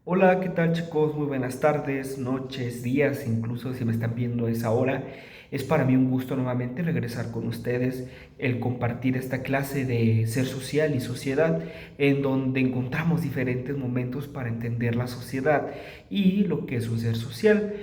Hola, ¿qué tal chicos? Muy buenas tardes, noches, días, incluso si me están viendo a esa hora. Es para mí un gusto nuevamente regresar con ustedes, el compartir esta clase de ser social y sociedad, en donde encontramos diferentes momentos para entender la sociedad y lo que es un ser social.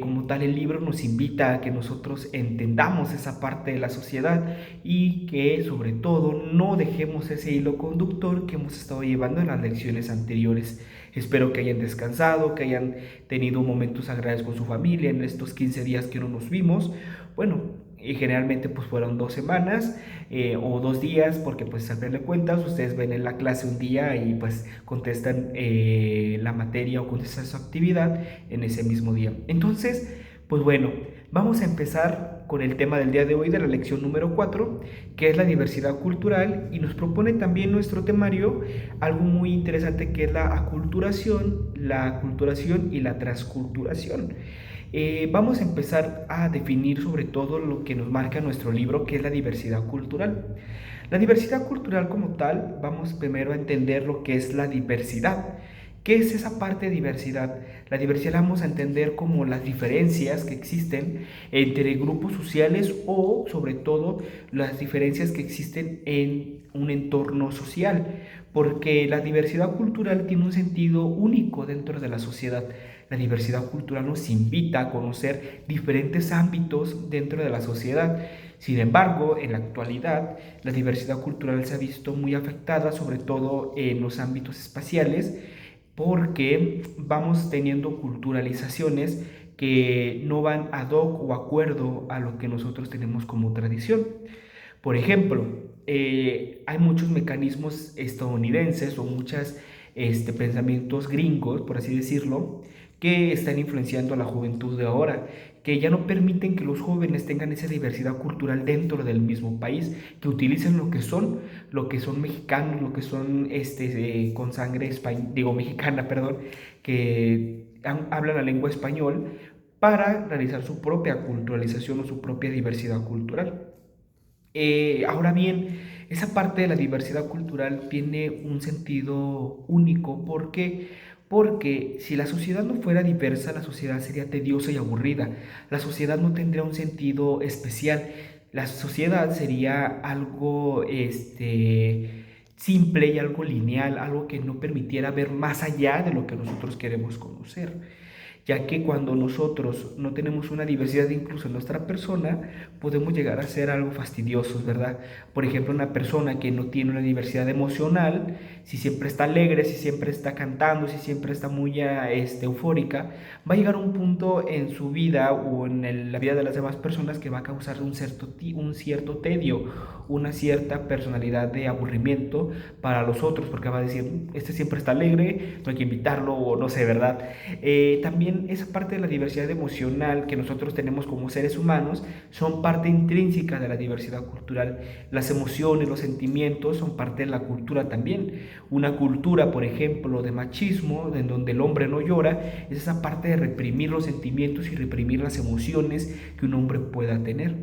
Como tal, el libro nos invita a que nosotros entendamos esa parte de la sociedad y que sobre todo no dejemos ese hilo conductor que hemos estado llevando en las lecciones anteriores. Espero que hayan descansado, que hayan tenido momentos agradables con su familia en estos 15 días que no nos vimos. Bueno, y generalmente pues fueron 2 semanas o 2 días, porque pues al final de cuentas ustedes ven en la clase un día y pues contestan la materia o contestan su actividad en ese mismo día. Entonces, pues bueno, vamos a empezar con el tema del día de hoy de la lección número 4, que es la diversidad cultural, y nos propone también nuestro temario algo muy interesante que es la aculturación y la transculturación. Vamos a empezar a definir sobre todo lo que nos marca nuestro libro, que es la diversidad cultural. La diversidad cultural como tal, vamos primero a entender lo que es la diversidad. ¿Qué es esa parte de diversidad? La diversidad la vamos a entender como las diferencias que existen entre grupos sociales o sobre todo las diferencias que existen en un entorno social, porque la diversidad cultural tiene un sentido único dentro de la sociedad. La diversidad cultural nos invita a conocer diferentes ámbitos dentro de la sociedad. Sin embargo, en la actualidad, la diversidad cultural se ha visto muy afectada, sobre todo en los ámbitos espaciales, porque vamos teniendo culturalizaciones que no van ad hoc o acuerdo a lo que nosotros tenemos como tradición. Por ejemplo, hay muchos mecanismos estadounidenses o muchos pensamientos gringos, por así decirlo, que están influenciando a la juventud de ahora, que ya no permiten que los jóvenes tengan esa diversidad cultural dentro del mismo país, que utilicen lo que son mexicanos, lo que son con sangre digo mexicana, perdón, que hablan la lengua español para realizar su propia culturalización o su propia diversidad cultural. Ahora bien, esa parte de la diversidad cultural tiene un sentido único. ¿Por qué? Porque si la sociedad no fuera diversa, la sociedad sería tediosa y aburrida. La sociedad no tendría un sentido especial. La sociedad sería algo simple y algo lineal, algo que no permitiera ver más allá de lo que nosotros queremos conocer, ya que cuando nosotros no tenemos una diversidad incluso en nuestra persona, podemos llegar a ser algo fastidiosos, ¿verdad? Por ejemplo, una persona que no tiene una diversidad emocional, si siempre está alegre, si siempre está cantando, si siempre está muy eufórica, va a llegar a un punto en su vida o en la vida de las demás personas que va a causar un cierto tedio, una cierta personalidad de aburrimiento para los otros, porque va a decir, este siempre está alegre, no hay que invitarlo, o no sé, ¿verdad? También esa parte de la diversidad emocional que nosotros tenemos como seres humanos son parte intrínseca de la diversidad cultural. Las emociones, los sentimientos son parte de la cultura también. Una cultura, por ejemplo, de machismo, en donde el hombre no llora, es esa parte de reprimir los sentimientos y reprimir las emociones que un hombre pueda tener.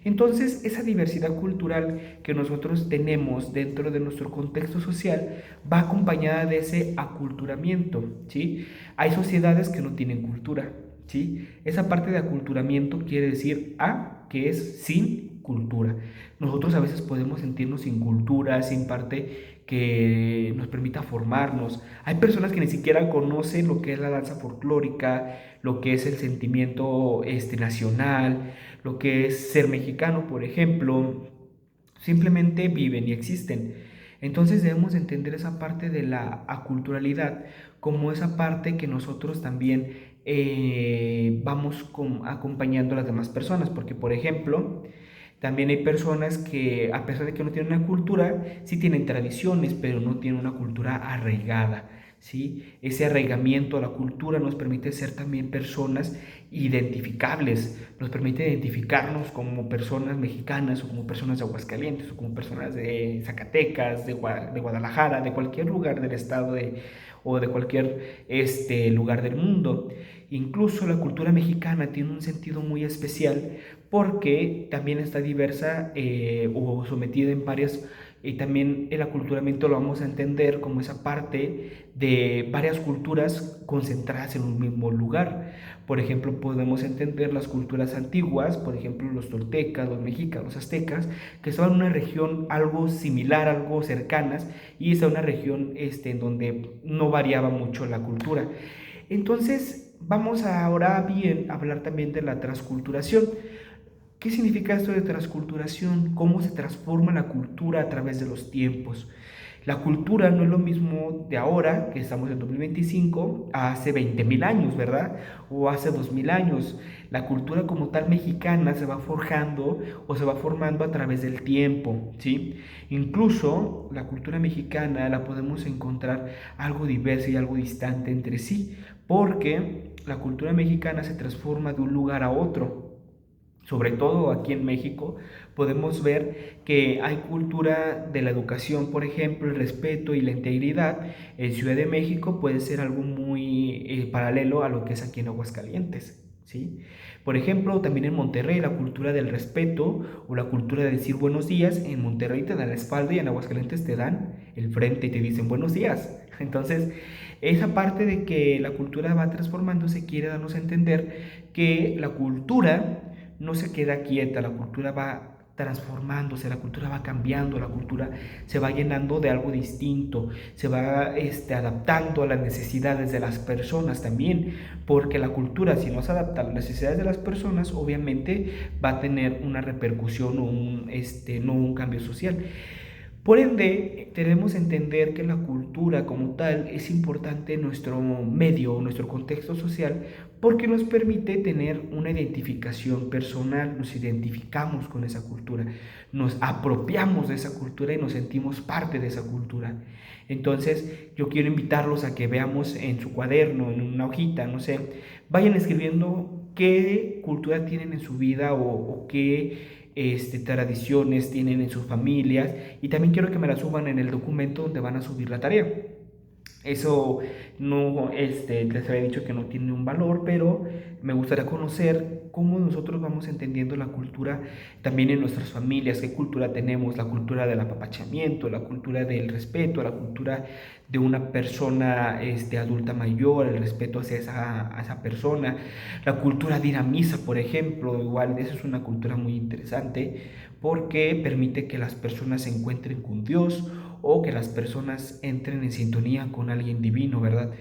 Entonces, esa diversidad cultural que nosotros tenemos dentro de nuestro contexto social va acompañada de ese aculturamiento, ¿sí? Hay sociedades que no tienen cultura, ¿sí? Esa parte de aculturamiento quiere decir que es sin cultura. Nosotros a veces podemos sentirnos sin cultura, sin parte que nos permita formarnos. Hay personas que ni siquiera conocen lo que es la danza folclórica, lo que es el sentimiento nacional, lo que es ser mexicano, por ejemplo. Simplemente viven y existen. Entonces debemos entender esa parte de la aculturalidad como esa parte que nosotros también vamos acompañando a las demás personas, porque por ejemplo, también hay personas que a pesar de que no tienen una cultura, sí tienen tradiciones, pero no tienen una cultura arraigada. ¿Sí? Ese arraigamiento a la cultura nos permite ser también personas identificables, nos permite identificarnos como personas mexicanas o como personas de Aguascalientes o como personas de Zacatecas, de Guadalajara, de cualquier lugar del estado o de cualquier lugar del mundo. Incluso la cultura mexicana tiene un sentido muy especial porque también está diversa o sometida en varias Y también el aculturamiento lo vamos a entender como esa parte de varias culturas concentradas en un mismo lugar. Por ejemplo, podemos entender las culturas antiguas, por ejemplo, los toltecas, los mexicas, los aztecas, que estaban en una región algo similar, algo cercanas, y esa es una región en donde no variaba mucho la cultura. Entonces, vamos ahora bien a hablar también de la transculturación. ¿Qué significa esto de transculturación? ¿Cómo se transforma la cultura a través de los tiempos? La cultura no es lo mismo de ahora, que estamos en 2025, a hace 20.000 años, ¿verdad? O hace 2.000 años. La cultura como tal mexicana se va forjando o se va formando a través del tiempo, ¿sí? Incluso la cultura mexicana la podemos encontrar algo diversa y algo distante entre sí, porque la cultura mexicana se transforma de un lugar a otro. Sobre todo aquí en México, podemos ver que hay cultura de la educación, por ejemplo, el respeto y la integridad. En Ciudad de México puede ser algo muy paralelo a lo que es aquí en Aguascalientes, ¿sí? Por ejemplo, también en Monterrey, la cultura del respeto o la cultura de decir buenos días, en Monterrey te dan la espalda y en Aguascalientes te dan el frente y te dicen buenos días. Entonces, esa parte de que la cultura va transformándose quiere darnos a entender que la cultura no se queda quieta, la cultura va transformándose, la cultura va cambiando, la cultura se va llenando de algo distinto, se va adaptando a las necesidades de las personas también, porque la cultura, si no se adapta a las necesidades de las personas, obviamente va a tener una repercusión o no un cambio social. Por ende, debemos entender que la cultura como tal es importante en nuestro medio, nuestro contexto social, porque nos permite tener una identificación personal, nos identificamos con esa cultura, nos apropiamos de esa cultura y nos sentimos parte de esa cultura. Entonces, yo quiero invitarlos a que veamos en su cuaderno, en una hojita, no sé, vayan escribiendo qué cultura tienen en su vida o qué tradiciones tienen en sus familias, y también quiero que me la suban en el documento donde van a subir la tarea. Eso no, les había dicho que no tiene un valor, pero me gustaría conocer cómo nosotros vamos entendiendo la cultura también en nuestras familias, qué cultura tenemos, la cultura del apapachamiento, la cultura del respeto, la cultura de una persona adulta mayor, el respeto hacia esa persona, la cultura de ir a misa, por ejemplo, igual eso es una cultura muy interesante porque permite que las personas se encuentren con Dios o que las personas entren en sintonía con alguien divino, ¿verdad?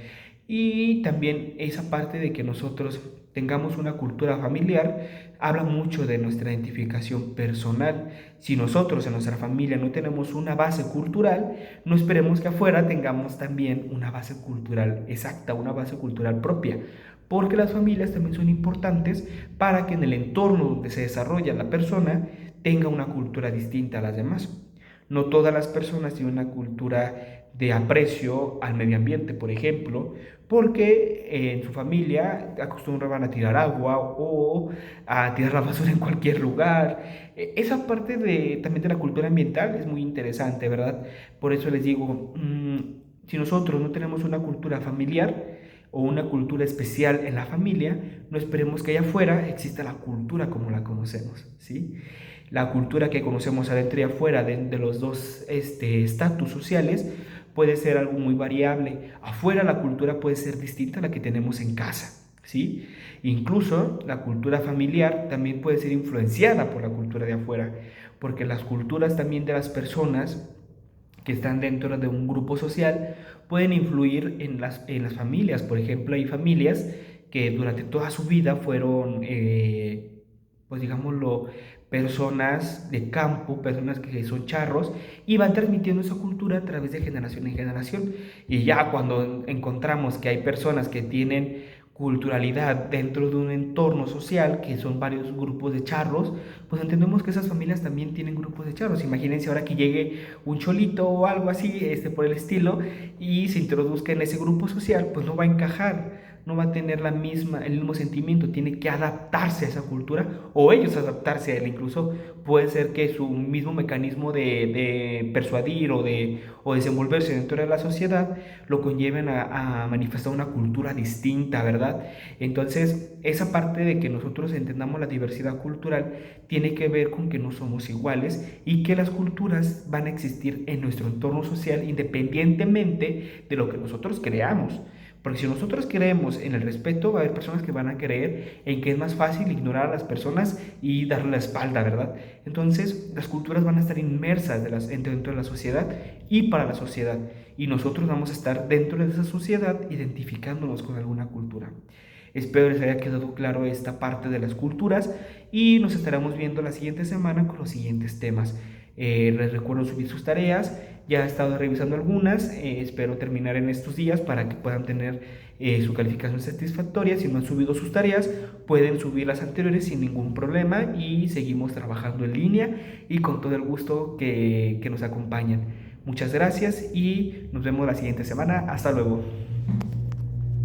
Y también esa parte de que nosotros tengamos una cultura familiar habla mucho de nuestra identificación personal. Si nosotros en nuestra familia no tenemos una base cultural, no esperemos que afuera tengamos también una base cultural exacta, una base cultural propia, porque las familias también son importantes para que en el entorno donde se desarrolla la persona tenga una cultura distinta a las demás. No todas las personas tienen una cultura de aprecio al medio ambiente, por ejemplo, porque en su familia acostumbraban a tirar agua o a tirar la basura en cualquier lugar. Esa parte también de la cultura ambiental es muy interesante, ¿verdad? Por eso les digo, si nosotros no tenemos una cultura familiar o una cultura especial en la familia, no esperemos que allá afuera exista la cultura como la conocemos, ¿sí? La cultura que conocemos adentro y afuera de los dos estatus sociales puede ser algo muy variable. Afuera la cultura puede ser distinta a la que tenemos en casa, ¿sí? Incluso la cultura familiar también puede ser influenciada por la cultura de afuera, porque las culturas también de las personas que están dentro de un grupo social pueden influir en las familias. Por ejemplo, hay familias que durante toda su vida fueron, pues digámoslo, personas de campo, personas que son charros, y van transmitiendo esa cultura a través de generación en generación. Y ya cuando encontramos que hay personas que tienen culturalidad dentro de un entorno social, que son varios grupos de charros, pues entendemos que esas familias también tienen grupos de charros. Imagínense ahora que llegue un cholito o algo así, por el estilo, y se introduzca en ese grupo social, pues no va a encajar. no va a tener el mismo sentimiento, tiene que adaptarse a esa cultura o ellos adaptarse a él. Incluso puede ser que su mismo mecanismo de persuadir o desenvolverse dentro de la sociedad lo conlleven a manifestar una cultura distinta, ¿verdad? Entonces, esa parte de que nosotros entendamos la diversidad cultural tiene que ver con que no somos iguales y que las culturas van a existir en nuestro entorno social independientemente de lo que nosotros creamos. Porque si nosotros creemos en el respeto, va a haber personas que van a creer en que es más fácil ignorar a las personas y darle la espalda, ¿verdad? Entonces, las culturas van a estar inmersas dentro de la sociedad y para la sociedad. Y nosotros vamos a estar dentro de esa sociedad identificándonos con alguna cultura. Espero les haya quedado claro esta parte de las culturas y nos estaremos viendo la siguiente semana con los siguientes temas. Les recuerdo subir sus tareas, ya he estado revisando algunas, espero terminar en estos días para que puedan tener su calificación satisfactoria. Si no han subido sus tareas, pueden subir las anteriores sin ningún problema y seguimos trabajando en línea y con todo el gusto que nos acompañan. Muchas gracias y nos vemos la siguiente semana. Hasta luego.